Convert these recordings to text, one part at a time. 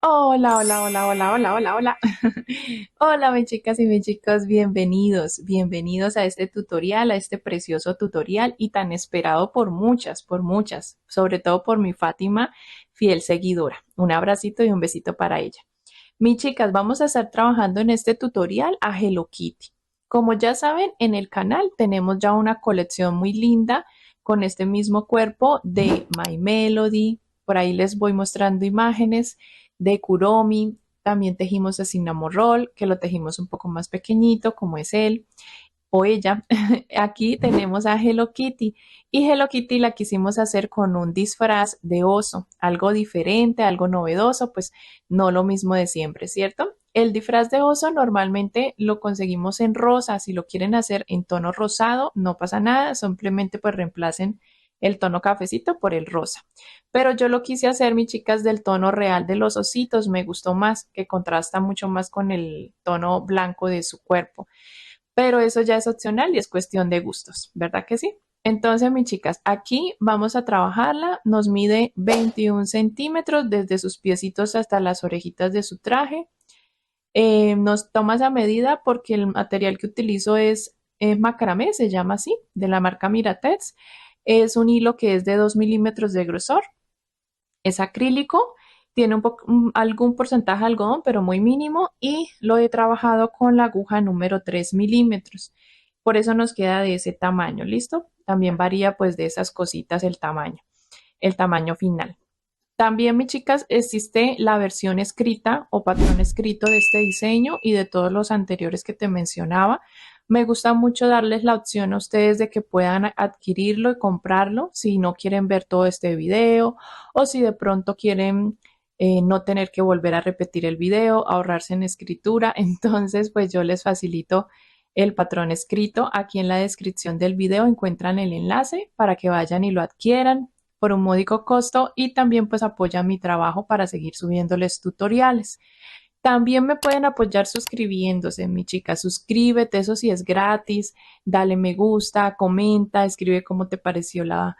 Hola, hola, hola, hola, hola, hola, hola. Hola, mis chicas y mis chicos, bienvenidos a este tutorial, a este precioso tutorial y tan esperado por muchas, sobre todo por mi Fátima, fiel seguidora. Un abracito y un besito para ella. Mis chicas, vamos a estar trabajando en este tutorial a Hello Kitty. Como ya saben, en el canal tenemos ya una colección muy linda con este mismo cuerpo de My Melody. Por ahí les voy mostrando imágenes de Kuromi. También tejimos a Cinnamon Roll, que lo tejimos un poco más pequeñito, como es él o ella. Aquí tenemos a Hello Kitty y Hello Kitty la quisimos hacer con un disfraz de oso, algo diferente, algo novedoso, pues no lo mismo de siempre, ¿cierto? El disfraz de oso normalmente lo conseguimos en rosa, si lo quieren hacer en tono rosado no pasa nada, simplemente pues reemplacen el tono cafecito por el rosa. Pero yo lo quise hacer, mis chicas, del tono real de los ositos, me gustó más, que contrasta mucho más con el tono blanco de su cuerpo, pero eso ya es opcional y es cuestión de gustos, ¿verdad que sí? Entonces, mis chicas, aquí vamos a trabajarla. Nos mide 21 centímetros desde sus piecitos hasta las orejitas de su traje. Nos toma esa medida porque el material que utilizo es macramé, se llama así, de la marca Miratex. Es un hilo que es de 2 milímetros de grosor. Es acrílico, tiene algún porcentaje de algodón, pero muy mínimo, y lo he trabajado con la aguja número 3 milímetros. Por eso nos queda de ese tamaño, ¿listo? También varía pues de esas cositas el tamaño final. También, mis chicas, existe la versión escrita o patrón escrito de este diseño y de todos los anteriores que te mencionaba. Me gusta mucho darles la opción a ustedes de que puedan adquirirlo y comprarlo si no quieren ver todo este video o si de pronto quieren no tener que volver a repetir el video, ahorrarse en escritura. Entonces, pues yo les facilito el patrón escrito. Aquí en la descripción del video encuentran el enlace para que vayan y lo adquieran por un módico costo y también pues apoyan mi trabajo para seguir subiéndoles tutoriales. También me pueden apoyar suscribiéndose, mi chica. Suscríbete, eso sí es gratis. Dale me gusta, comenta, escribe cómo te pareció la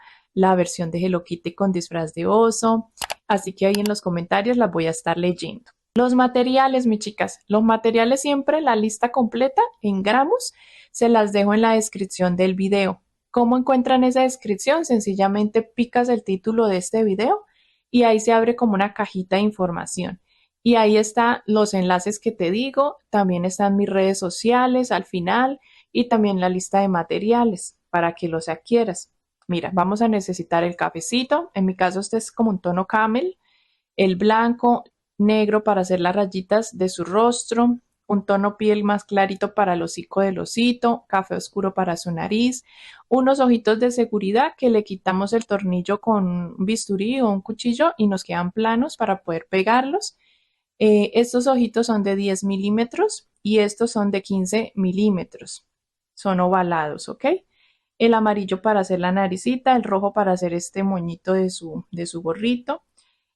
versión de Hello Kitty con disfraz de oso. Así que ahí en los comentarios las voy a estar leyendo. Los materiales, mis chicas. Los materiales siempre, la lista completa en gramos, se las dejo en la descripción del video. ¿Cómo encuentran esa descripción? Sencillamente picas el título de este video y ahí se abre como una cajita de información. Y ahí están los enlaces que te digo, también están mis redes sociales al final y también la lista de materiales para que los adquieras. Mira, vamos a necesitar el cafecito, en mi caso este es como un tono camel, el blanco, negro para hacer las rayitas de su rostro, un tono piel más clarito para el hocico del osito, café oscuro para su nariz, unos ojitos de seguridad que le quitamos el tornillo con un bisturí o un cuchillo y nos quedan planos para poder pegarlos. Estos ojitos son de 10 milímetros y estos son de 15 milímetros. Son ovalados, ¿ok? El amarillo para hacer la naricita, el rojo para hacer este moñito de su gorrito.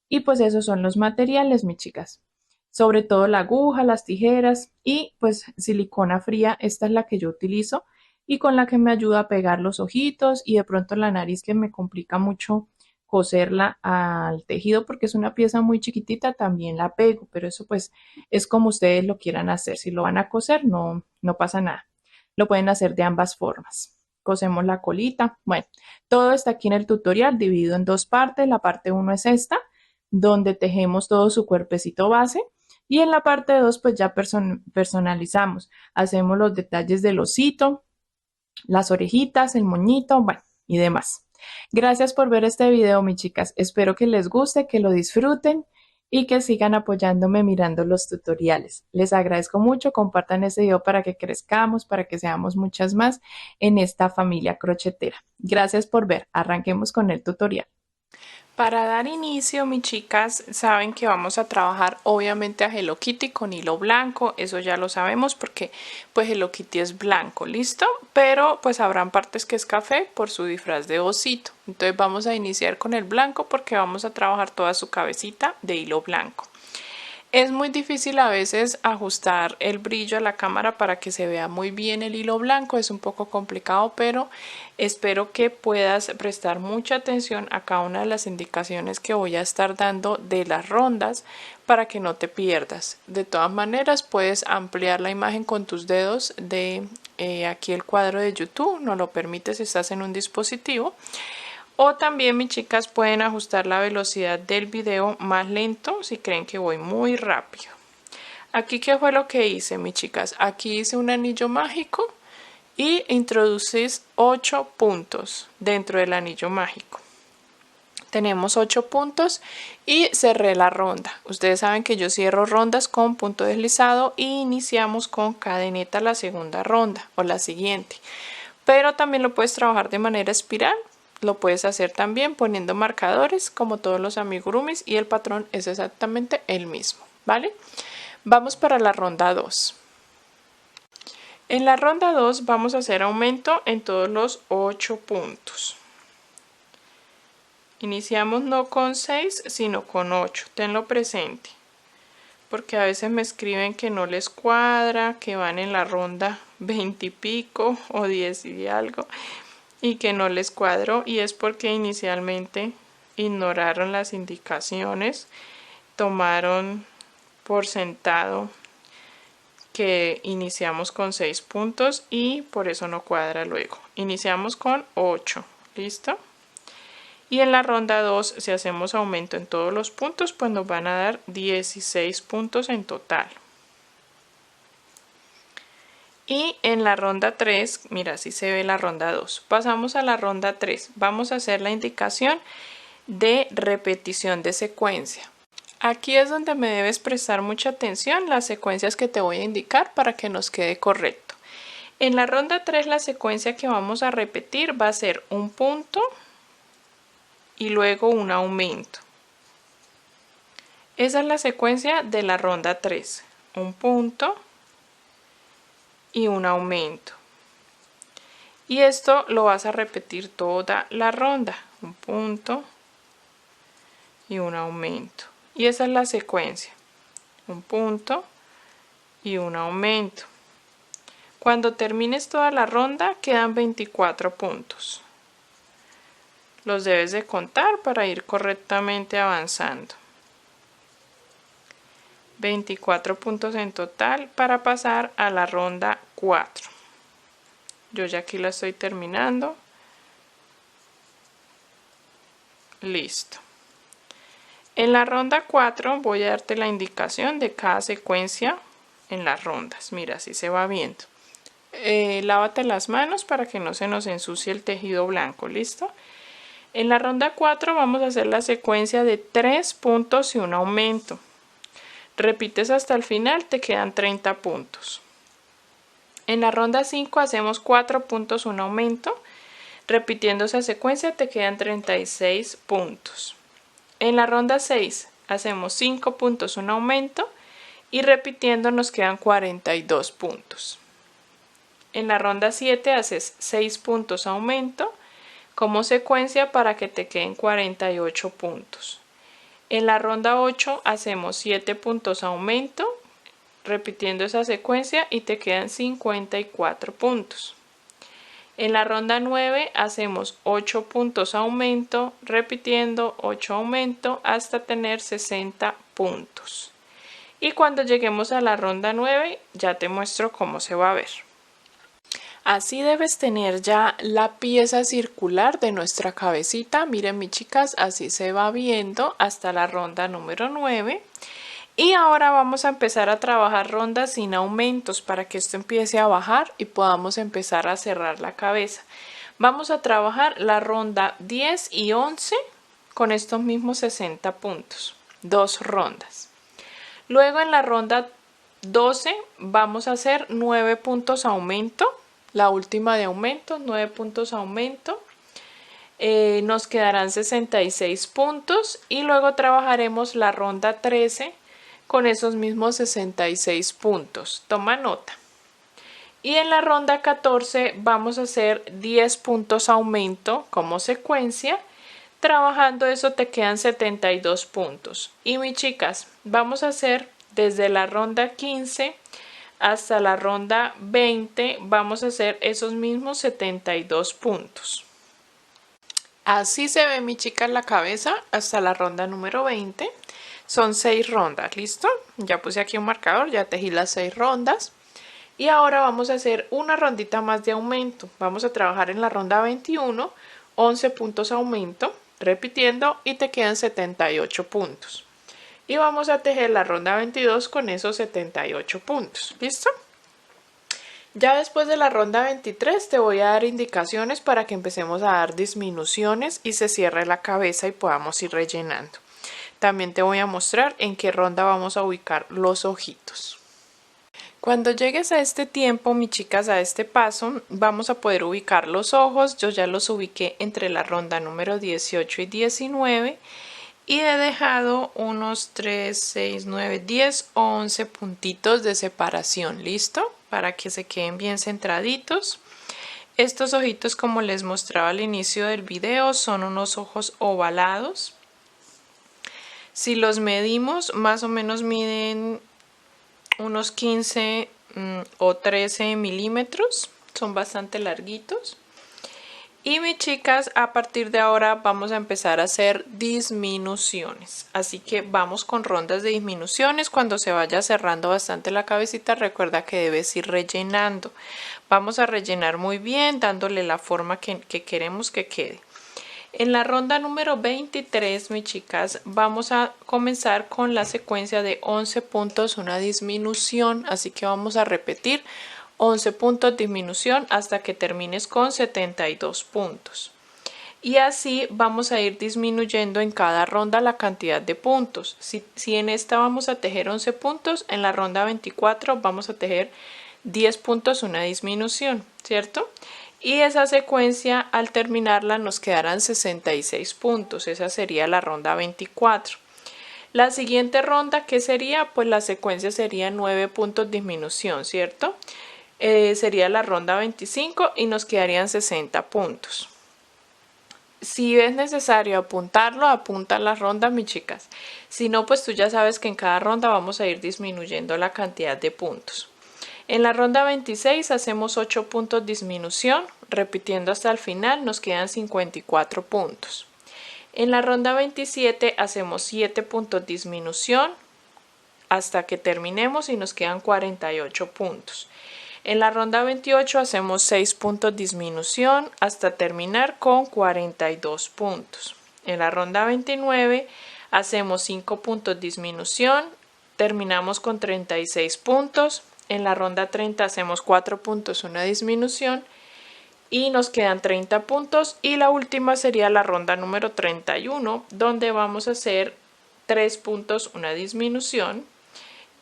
Y pues esos son los materiales, mis chicas. Sobre todo la aguja, las tijeras y pues silicona fría. Esta es la que yo utilizo y con la que me ayuda a pegar los ojitos y de pronto la nariz que me complica mucho coserla al tejido porque es una pieza muy chiquitita, también la pego, pero eso pues es como ustedes lo quieran hacer. Si lo van a coser, no pasa nada. Lo pueden hacer de ambas formas. Cosemos la colita. Bueno, todo está aquí en el tutorial dividido en dos partes. La parte uno es esta donde tejemos todo su cuerpecito base y en la parte 2 pues ya personalizamos, hacemos los detalles del osito, las orejitas, el moñito, bueno, y demás. Gracias por ver este video, mis chicas. Espero que les guste, que lo disfruten y que sigan apoyándome mirando los tutoriales. Les agradezco mucho, compartan este video para que crezcamos, para que seamos muchas más en esta familia crochetera. Gracias por ver. Arranquemos con el tutorial. Para dar inicio, mis chicas, saben que vamos a trabajar obviamente a Hello Kitty con hilo blanco, eso ya lo sabemos porque pues Hello Kitty es blanco, ¿listo? Pero pues habrán partes que es café por su disfraz de osito. Entonces vamos a iniciar con el blanco porque vamos a trabajar toda su cabecita de hilo blanco. Es muy difícil a veces ajustar el brillo a la cámara para que se vea muy bien el hilo blanco, es un poco complicado, pero espero que puedas prestar mucha atención a cada una de las indicaciones que voy a estar dando de las rondas para que no te pierdas. De todas maneras, puedes ampliar la imagen con tus dedos de aquí el cuadro de YouTube, no lo permite si estás en un dispositivo. O también, mis chicas, pueden ajustar la velocidad del video más lento si creen que voy muy rápido. Aquí, ¿qué fue lo que hice, mis chicas? Aquí hice un anillo mágico y introducís 8 puntos dentro del anillo mágico. Tenemos 8 puntos y cerré la ronda. Ustedes saben que yo cierro rondas con punto deslizado y iniciamos con cadeneta la segunda ronda o la siguiente. Pero también lo puedes trabajar de manera espiral. Lo puedes hacer también poniendo marcadores como todos los amigurumis y el patrón es exactamente el mismo, ¿vale? Vamos para la ronda 2. En la ronda 2 vamos a hacer aumento en todos los 8 puntos. Iniciamos no con 6 sino con 8, tenlo presente. Porque a veces me escriben que no les cuadra, que van en la ronda 20 y pico o 10 y algo. Y que no les cuadró y es porque inicialmente ignoraron las indicaciones, tomaron por sentado que iniciamos con 6 puntos y por eso no cuadra luego. Iniciamos con 8, ¿listo? Y en la ronda 2, si hacemos aumento en todos los puntos, pues nos van a dar 16 puntos en total. Y en la ronda 3, mira, así se ve la ronda 2. Pasamos a la ronda 3. Vamos a hacer la indicación de repetición de secuencia. Aquí es donde me debes prestar mucha atención las secuencias que te voy a indicar para que nos quede correcto. En la ronda 3 la secuencia que vamos a repetir va a ser un punto y luego un aumento. Esa es la secuencia de la ronda 3. Un punto y un aumento. Y esto lo vas a repetir toda la ronda. Un punto y un aumento. Y esa es la secuencia. Un punto y un aumento. Cuando termines toda la ronda quedan 24 puntos. Los debes de contar para ir correctamente avanzando. 24 puntos en total para pasar a la ronda 4. Yo ya aquí la estoy terminando. Listo. En la ronda 4 voy a darte la indicación de cada secuencia en las rondas. Mira, así se va viendo. Lávate las manos para que no se nos ensucie el tejido blanco. ¿Listo? En la ronda 4 vamos a hacer la secuencia de 3 puntos y un aumento. Repites hasta el final, te quedan 30 puntos. En la ronda 5 hacemos 4 puntos, un aumento. Repitiendo esa secuencia te quedan 36 puntos. En la ronda 6 hacemos 5 puntos, un aumento. Y repitiendo nos quedan 42 puntos. En la ronda 7 haces 6 puntos, aumento. Como secuencia para que te queden 48 puntos. En la ronda 8 hacemos 7 puntos aumento, repitiendo esa secuencia y te quedan 54 puntos. En la ronda 9 hacemos 8 puntos aumento, repitiendo 8 aumento hasta tener 60 puntos. Y cuando lleguemos a la ronda 9 ya te muestro cómo se va a ver. Así debes tener ya la pieza circular de nuestra cabecita. Miren, mis chicas, así se va viendo hasta la ronda número 9. Y ahora vamos a empezar a trabajar rondas sin aumentos para que esto empiece a bajar y podamos empezar a cerrar la cabeza. Vamos a trabajar la ronda 10 y 11 con estos mismos 60 puntos. 2 rondas. Luego en la ronda 12 vamos a hacer 9 puntos aumento. La última de aumento, 9 puntos aumento. Nos quedarán 66 puntos y luego trabajaremos la ronda 13 con esos mismos 66 puntos. Toma nota. Y en la ronda 14 vamos a hacer 10 puntos aumento como secuencia. Trabajando eso te quedan 72 puntos. Y mis chicas, vamos a hacer Desde la ronda 15 hasta la ronda 20 vamos a hacer esos mismos 72 puntos. Así se ve, mi chica, la cabeza hasta la ronda número 20. Son 6 rondas, ¿listo? Ya puse aquí un marcador, ya tejí las 6 rondas. Y ahora vamos a hacer una rondita más de aumento. Vamos a trabajar en la ronda 21, 11 puntos aumento, repitiendo, y te quedan 78 puntos. Y vamos a tejer la ronda 22 con esos 78 puntos, ¿listo? Ya después de la ronda 23 te voy a dar indicaciones para que empecemos a dar disminuciones y se cierre la cabeza y podamos ir rellenando. También te voy a mostrar en qué ronda vamos a ubicar los ojitos. Cuando llegues a este tiempo, mis chicas, a este paso, vamos a poder ubicar los ojos. Yo ya los ubiqué entre la ronda número 18 y 19 y he dejado unos 3, 6, 9, 10, 11 puntitos de separación, ¿listo? Para que se queden bien centraditos. Estos ojitos, como les mostraba al inicio del video, son unos ojos ovalados. Si los medimos, más o menos miden unos 15 o 13 milímetros, son bastante larguitos. Y mis chicas, a partir de ahora vamos a empezar a hacer disminuciones, así que vamos con rondas de disminuciones. Cuando se vaya cerrando bastante la cabecita, recuerda que debes ir rellenando. Vamos a rellenar muy bien, dándole la forma que queremos que quede. En la ronda número 23, mis chicas, vamos a comenzar con la secuencia de 11 puntos, una disminución, así que vamos a repetir 11 puntos disminución hasta que termines con 72 puntos. Y así vamos a ir disminuyendo en cada ronda la cantidad de puntos. Si en esta vamos a tejer 11 puntos, en la ronda 24 vamos a tejer 10 puntos, una disminución, ¿cierto? Y esa secuencia, al terminarla, nos quedarán 66 puntos. Esa sería la ronda 24. La siguiente ronda, ¿qué sería? Pues la secuencia sería 9 puntos disminución, ¿cierto? Sería la ronda 25 y nos quedarían 60 puntos. Si es necesario apuntarlo, apunta las rondas, mis chicas. Si no, pues tú ya sabes que en cada ronda vamos a ir disminuyendo la cantidad de puntos. En la ronda 26 hacemos 8 puntos disminución, repitiendo hasta el final, nos quedan 54 puntos. En la ronda 27 hacemos 7 puntos disminución hasta que terminemos y nos quedan 48 puntos. En la ronda 28 hacemos 6 puntos disminución hasta terminar con 42 puntos. En la ronda 29 hacemos 5 puntos disminución, terminamos con 36 puntos. En la ronda 30 hacemos 4 puntos, una disminución y nos quedan 30 puntos. Y la última sería la ronda número 31, donde vamos a hacer 3 puntos, una disminución.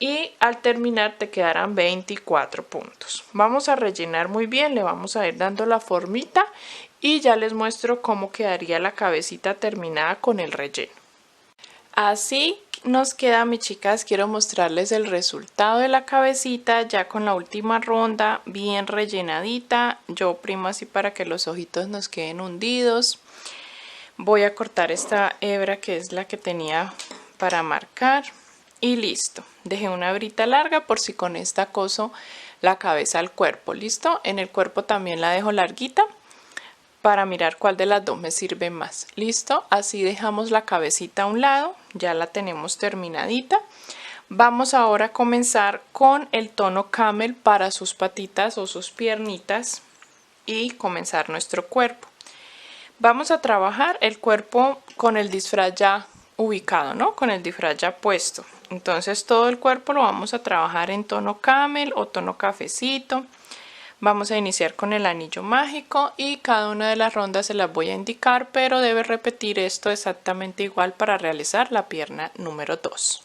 Y al terminar te quedarán 24 puntos. Vamos a rellenar muy bien, le vamos a ir dando la formita y ya les muestro cómo quedaría la cabecita terminada con el relleno. Así nos queda, mis chicas. Quiero mostrarles el resultado de la cabecita ya con la última ronda bien rellenadita. Yo oprimo así para que los ojitos nos queden hundidos. Voy a cortar esta hebra que es la que tenía para marcar y listo. Dejé una hebrita larga por si con esta coso la cabeza al cuerpo. Listo. En el cuerpo también la dejo larguita para mirar cuál de las dos me sirve más. Listo, así dejamos la cabecita a un lado, ya la tenemos terminadita. Vamos ahora a comenzar con el tono camel para sus patitas o sus piernitas y comenzar nuestro cuerpo. Vamos a trabajar el cuerpo con el disfraz ya ubicado, ¿no? Con el disfraz ya puesto. Entonces todo el cuerpo lo vamos a trabajar en tono camel o tono cafecito. Vamos a iniciar con el anillo mágico y cada una de las rondas se las voy a indicar, pero debes repetir esto exactamente igual para realizar la pierna número 2.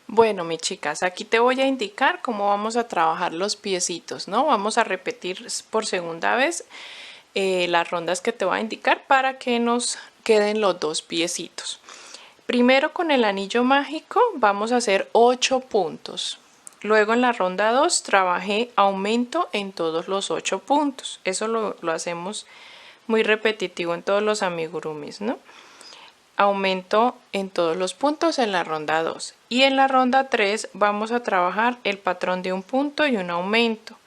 Bueno, mis chicas, aquí te voy a indicar cómo vamos a trabajar los piecitos, ¿no? Vamos a repetir por segunda vez las rondas que te voy a indicar para que nos queden los dos piecitos. Primero con el anillo mágico vamos a hacer 8 puntos. Luego en la ronda 2 trabajé aumento en todos los 8 puntos. Eso lo hacemos muy repetitivo en todos los amigurumis, ¿no? aumento en todos los puntos en la ronda 2. Y en la ronda 3 vamos a trabajar el patrón de un punto y un aumento.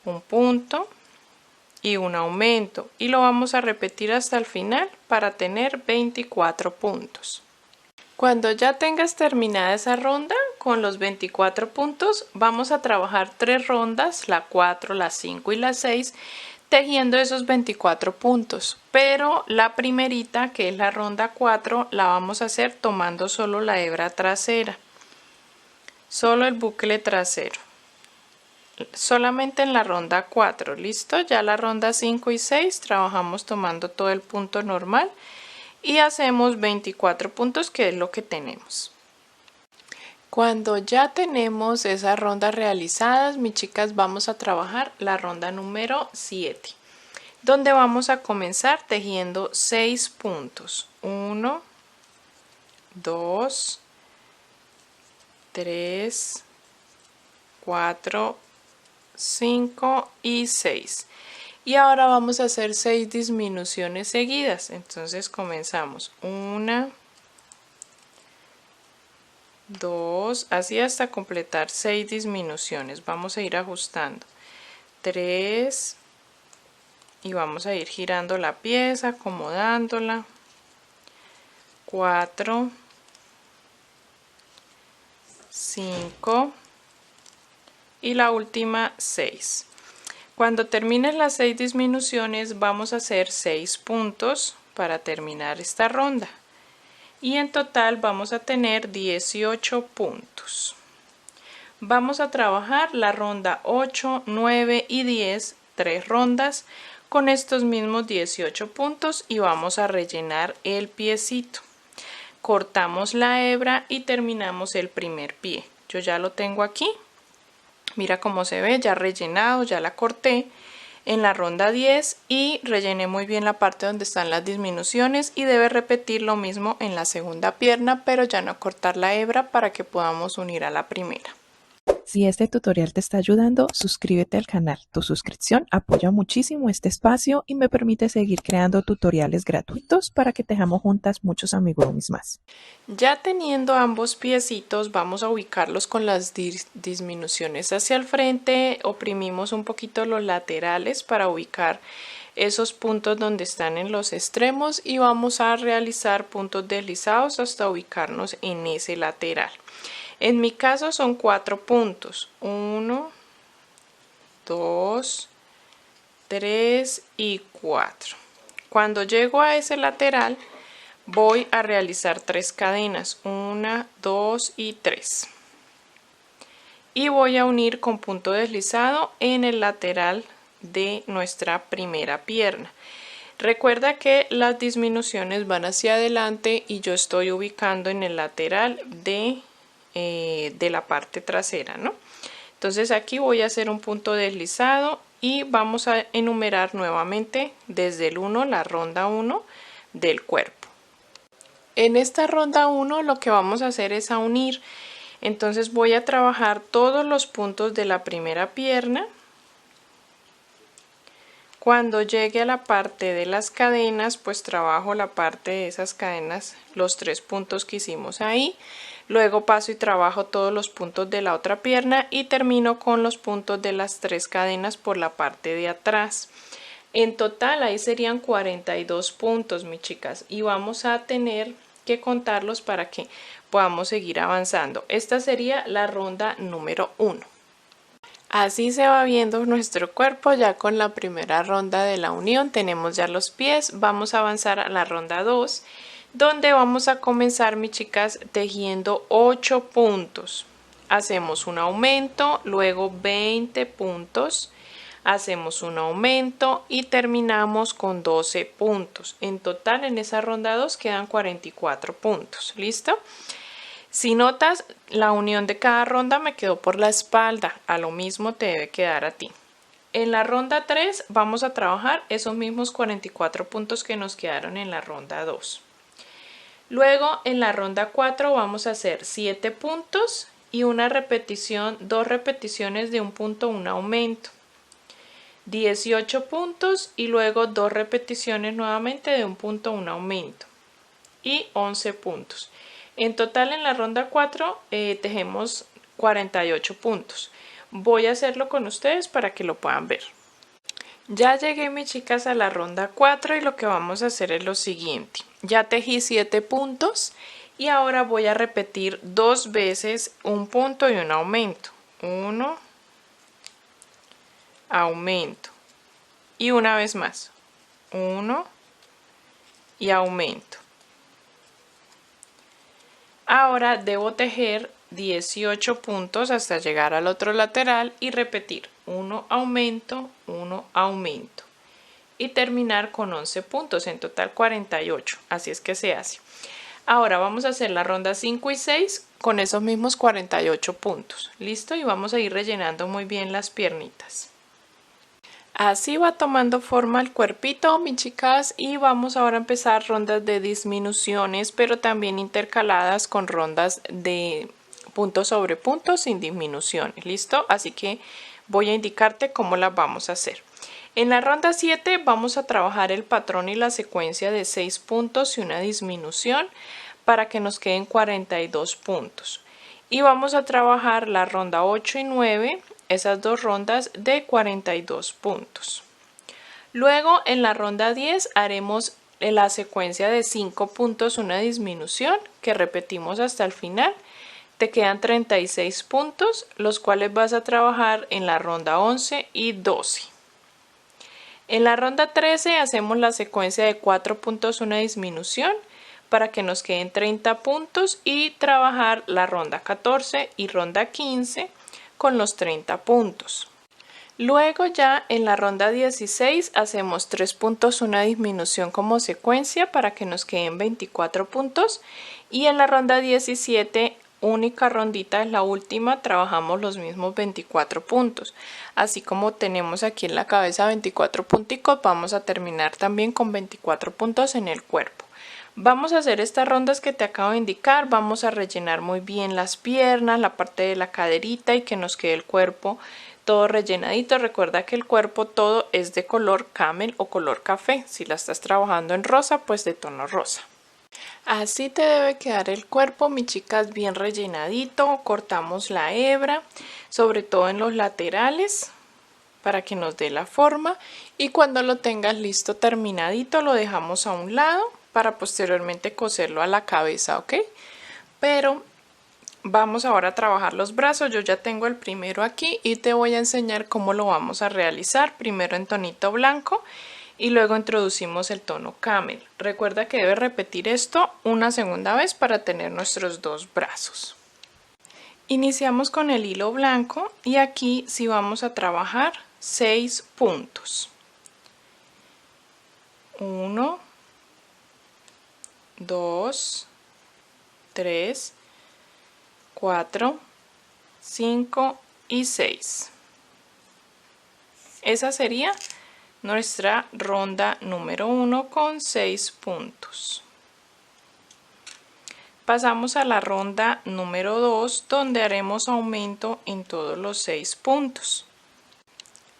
Un punto y un aumento. Y lo vamos a repetir hasta el final para tener 24 puntos. Cuando ya tengas terminada esa ronda con los 24 puntos, vamos a trabajar 3 rondas, la 4, la 5 y la 6, tejiendo esos 24 puntos. Pero la primerita, que es la ronda 4, la vamos a hacer tomando solo la hebra trasera, solo el bucle trasero. Solamente en la ronda 4, ¿listo? Ya la ronda 5 y 6 trabajamos tomando todo el punto normal y hacemos 24 puntos, que es lo que tenemos. Cuando ya tenemos esas rondas realizadas, mis chicas, vamos a trabajar la ronda número 7, donde vamos a comenzar tejiendo 6 puntos. 1, 2, 3, 4, 5 y 6. Y ahora vamos a hacer 6 disminuciones seguidas. Entonces comenzamos 1, 2, así hasta completar 6 disminuciones. Vamos a ir ajustando 3 y vamos a ir girando la pieza, acomodándola. 4, 5 y la última 6. Cuando termines las 6 disminuciones vamos a hacer 6 puntos para terminar esta ronda. Y en total vamos a tener 18 puntos. Vamos a trabajar la ronda 8, 9 y 10, 3 rondas con estos mismos 18 puntos y vamos a rellenar el piecito. Cortamos la hebra y terminamos el primer pie. Yo ya lo tengo aquí. Mira cómo se ve, ya rellenado, ya la corté en la ronda 10 y rellené muy bien la parte donde están las disminuciones, y debe repetir lo mismo en la segunda pierna, pero ya no cortar la hebra para que podamos unir a la primera. Si este tutorial te está ayudando, suscríbete al canal. Tu suscripción apoya muchísimo este espacio y me permite seguir creando tutoriales gratuitos para que tejamos juntas muchos amigurumis más. Ya teniendo ambos piecitos, vamos a ubicarlos con las disminuciones hacia el frente. Oprimimos un poquito los laterales para ubicar esos puntos donde están en los extremos y vamos a realizar puntos deslizados hasta ubicarnos en ese lateral. En mi caso son 4 puntos. 1, 2, 3 y 4. Cuando llego a ese lateral voy a realizar 3 cadenas. 1, 2 y 3. Y voy a unir con punto deslizado en el lateral de nuestra primera pierna. Recuerda que las disminuciones van hacia adelante y yo estoy ubicando en el lateral de la parte trasera, ¿no? Entonces aquí voy a hacer un punto deslizado y vamos a enumerar nuevamente desde el 1, la ronda 1 del cuerpo. En esta ronda 1 lo que vamos a hacer es a unir. Entonces voy a trabajar todos los puntos de la primera pierna. Cuando llegue a la parte de las cadenas, pues trabajo la parte de esas cadenas, los 3 puntos que hicimos ahí. Luego paso y trabajo todos los puntos de la otra pierna y termino con los puntos de las 3 cadenas por la parte de atrás. En total ahí serían 42 puntos, mis chicas, y vamos a tener que contarlos para que podamos seguir avanzando. Esta sería la ronda número 1. Así se va viendo nuestro cuerpo ya con la primera ronda de la unión. Tenemos ya los pies. Vamos a avanzar a la ronda 2, donde vamos a comenzar, mis chicas, tejiendo 8 puntos. Hacemos un aumento, luego 20 puntos, hacemos un aumento y terminamos con 12 puntos. En total en esa ronda 2 quedan 44 puntos. ¿Listo? Si notas, la unión de cada ronda me quedó por la espalda. A lo mismo te debe quedar a ti. En la ronda 3 vamos a trabajar esos mismos 44 puntos que nos quedaron en la ronda 2. Luego en la ronda 4 vamos a hacer 7 puntos y una repetición, 2 repeticiones de un punto, un aumento. 18 puntos y luego 2 repeticiones nuevamente de un punto, un aumento. y 11 puntos. En total en la ronda 4 tejemos 48 puntos. Voy a hacerlo con ustedes para que lo puedan ver. Ya llegué, mis chicas, a la ronda 4 y lo que vamos a hacer es lo siguiente. Ya tejí 7 puntos y ahora voy a repetir 2 veces un punto y un aumento. 1, aumento. Y una vez más. 1 y aumento. Ahora debo tejer 18 puntos hasta llegar al otro lateral y repetir 1 aumento, 1 aumento y terminar con 11 puntos, en total 48, así es que se hace. Ahora vamos a hacer la ronda 5 y 6 con esos mismos 48 puntos, ¿listo? Y vamos a ir rellenando muy bien las piernitas. Así va tomando forma el cuerpito, mis chicas, y vamos ahora a empezar rondas de disminuciones, pero también intercaladas con rondas de puntos sobre puntos sin disminuciones, ¿listo? Así que voy a indicarte cómo las vamos a hacer. En la ronda 7 vamos a trabajar el patrón y la secuencia de 6 puntos y una disminución para que nos queden 42 puntos. Y vamos a trabajar la ronda 8 y 9, esas dos rondas de 42 puntos. Luego en la ronda 10 haremos la secuencia de 5 puntos, una disminución que repetimos hasta el final. Te quedan 36 puntos, los cuales vas a trabajar en la ronda 11 y 12. En la ronda 13 hacemos la secuencia de 4 puntos, una disminución para que nos queden 30 puntos y trabajar la ronda 14 y ronda 15 con los 30 puntos. Luego ya en la ronda 16 hacemos 3 puntos, una disminución como secuencia para que nos queden 24 puntos y en la ronda 17, única rondita, es la última, trabajamos los mismos 24 puntos. Así como tenemos aquí en la cabeza 24 punticos, vamos a terminar también con 24 puntos en el cuerpo. Vamos a hacer estas rondas que te acabo de indicar, vamos a rellenar muy bien las piernas, la parte de la caderita y que nos quede el cuerpo todo rellenadito. Recuerda que el cuerpo todo es de color camel o color café. Si la estás trabajando en rosa, pues de tono rosa. Así te debe quedar el cuerpo, mis chicas, bien rellenadito. Cortamos la hebra, sobre todo en los laterales, para que nos dé la forma. Y cuando lo tengas listo terminadito, lo dejamos a un lado para posteriormente coserlo a la cabeza, ¿ok? Pero vamos ahora a trabajar los brazos. Yo ya tengo el primero aquí y te voy a enseñar cómo lo vamos a realizar. Primero en tonito blanco y luego introducimos el tono camel. Recuerda que debes repetir esto una segunda vez para tener nuestros dos brazos. Iniciamos con el hilo blanco y aquí sí vamos a trabajar 6 puntos. 1, 2, 3, 4, 5 y 6. Esa sería nuestra ronda número 1 con 6 puntos. Pasamos a la ronda número 2 donde haremos aumento en todos los 6 puntos.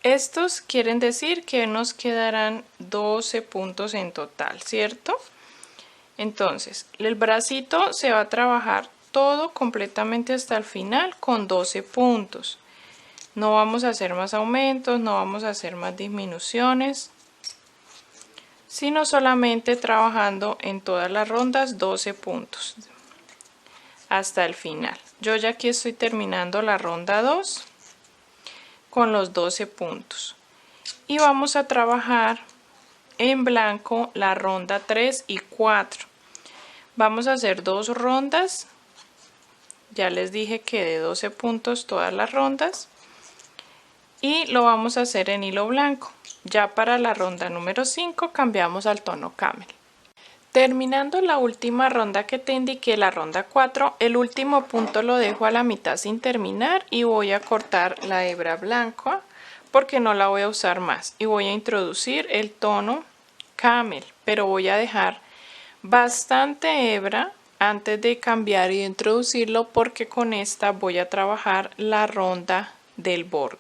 Estos quieren decir que nos quedarán 12 puntos en total, ¿cierto? Entonces, el bracito se va a trabajar todo completamente hasta el final con 12 puntos. No vamos a hacer más aumentos, no vamos a hacer más disminuciones, sino solamente trabajando en todas las rondas 12 puntos hasta el final. Yo ya aquí estoy terminando la ronda 2 con los 12 puntos y vamos a trabajar en blanco la ronda 3 y 4. Vamos a hacer dos rondas, ya les dije que de 12 puntos todas las rondas, y lo vamos a hacer en hilo blanco. Ya para la ronda número 5 cambiamos al tono camel. Terminando la última ronda que te indiqué, la ronda 4, el último punto lo dejo a la mitad sin terminar y voy a cortar la hebra blanca porque no la voy a usar más y voy a introducir el tono camel, pero voy a dejar bastante hebra antes de cambiar y introducirlo porque con esta voy a trabajar la ronda del bordo.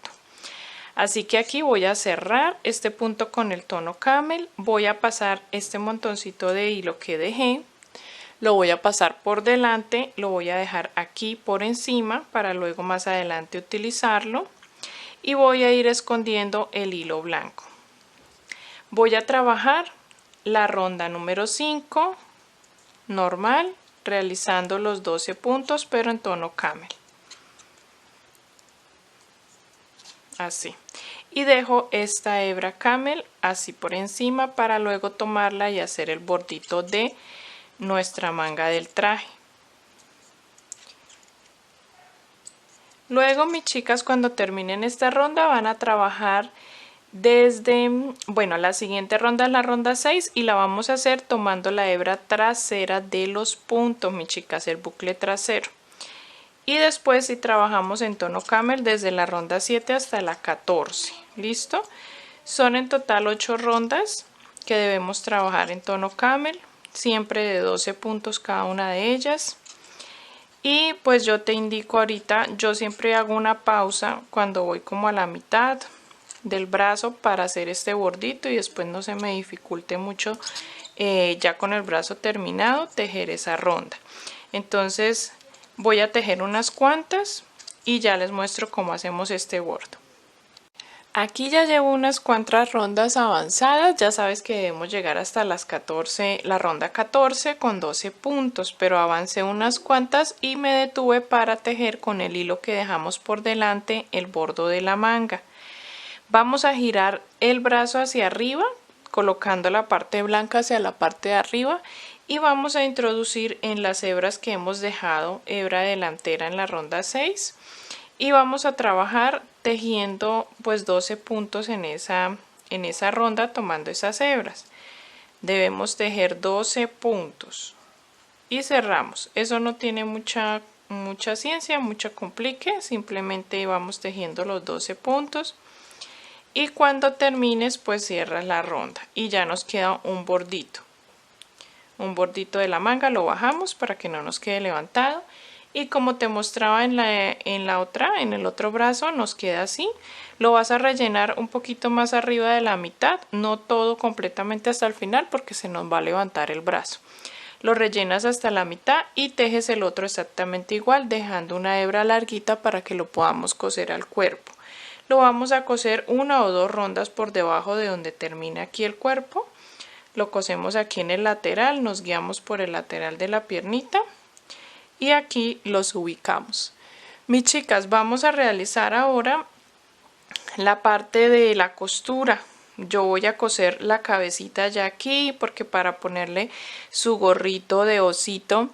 Así que aquí voy a cerrar este punto con el tono camel, voy a pasar este montoncito de hilo que dejé, lo voy a pasar por delante, lo voy a dejar aquí por encima para luego más adelante utilizarlo, y voy a ir escondiendo el hilo blanco. Voy a trabajar la ronda número 5 normal, realizando los 12 puntos pero en tono camel, así, y dejo esta hebra camel así por encima para luego tomarla y hacer el bordito de nuestra manga del traje. Luego, mis chicas, cuando terminen esta ronda van a trabajar desde, bueno, la siguiente ronda es la ronda 6 y la vamos a hacer tomando la hebra trasera de los puntos, mis chicas, el bucle trasero. Y después si trabajamos en tono camel desde la ronda 7 hasta la 14. ¿Listo? Son en total 8 rondas que debemos trabajar en tono camel, siempre de 12 puntos cada una de ellas. Y pues yo te indico ahorita, yo siempre hago una pausa cuando voy como a la mitad del brazo para hacer este bordito y después no se me dificulte mucho ya con el brazo terminado tejer esa ronda. Entonces voy a tejer unas cuantas y ya les muestro cómo hacemos este bordo. Aquí ya llevo unas cuantas rondas avanzadas, ya sabes que debemos llegar hasta las 14, la ronda 14 con 12 puntos, pero avancé unas cuantas y me detuve para tejer con el hilo que dejamos por delante el bordo de la manga. Vamos a girar el brazo hacia arriba, colocando la parte blanca hacia la parte de arriba y vamos a introducir en las hebras que hemos dejado hebra delantera en la ronda 6 y vamos a trabajar tejiendo pues 12 puntos en esa ronda tomando esas hebras. Debemos tejer 12 puntos y cerramos. Eso no tiene mucha ciencia, mucho complique, simplemente vamos tejiendo los 12 puntos y cuando termines pues cierras la ronda y ya nos queda un bordito de la manga. Lo bajamos para que no nos quede levantado y como te mostraba en el otro brazo nos queda así. Lo vas a rellenar un poquito más arriba de la mitad, no todo completamente hasta el final porque se nos va a levantar el brazo. Lo rellenas hasta la mitad y tejes el otro exactamente igual, dejando una hebra larguita para que lo podamos coser al cuerpo. Lo vamos a coser 1 o 2 rondas por debajo de donde termina aquí el cuerpo. Lo cosemos aquí en el lateral, nos guiamos por el lateral de la piernita y aquí los ubicamos. Mis chicas, vamos a realizar ahora la parte de la costura. Yo voy a coser la cabecita ya aquí porque para ponerle su gorrito de osito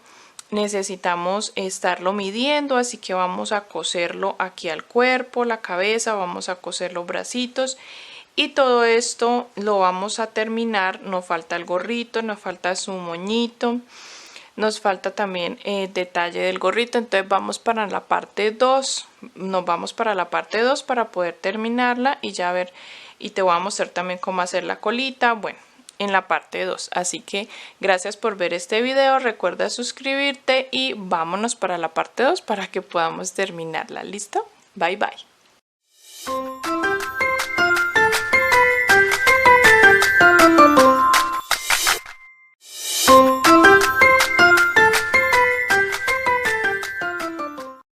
necesitamos estarlo midiendo, así que vamos a coserlo aquí al cuerpo, la cabeza, vamos a coser los bracitos y todo esto lo vamos a terminar. Nos falta el gorrito, nos falta su moñito, nos falta también el detalle del gorrito, entonces vamos para la parte 2, nos vamos para la parte 2 para poder terminarla y ya ver, y te voy a mostrar también cómo hacer la colita, bueno, en la parte 2. Así que gracias por ver este video, recuerda suscribirte y vámonos para la parte 2 para que podamos terminarla. ¿Listo? Bye bye.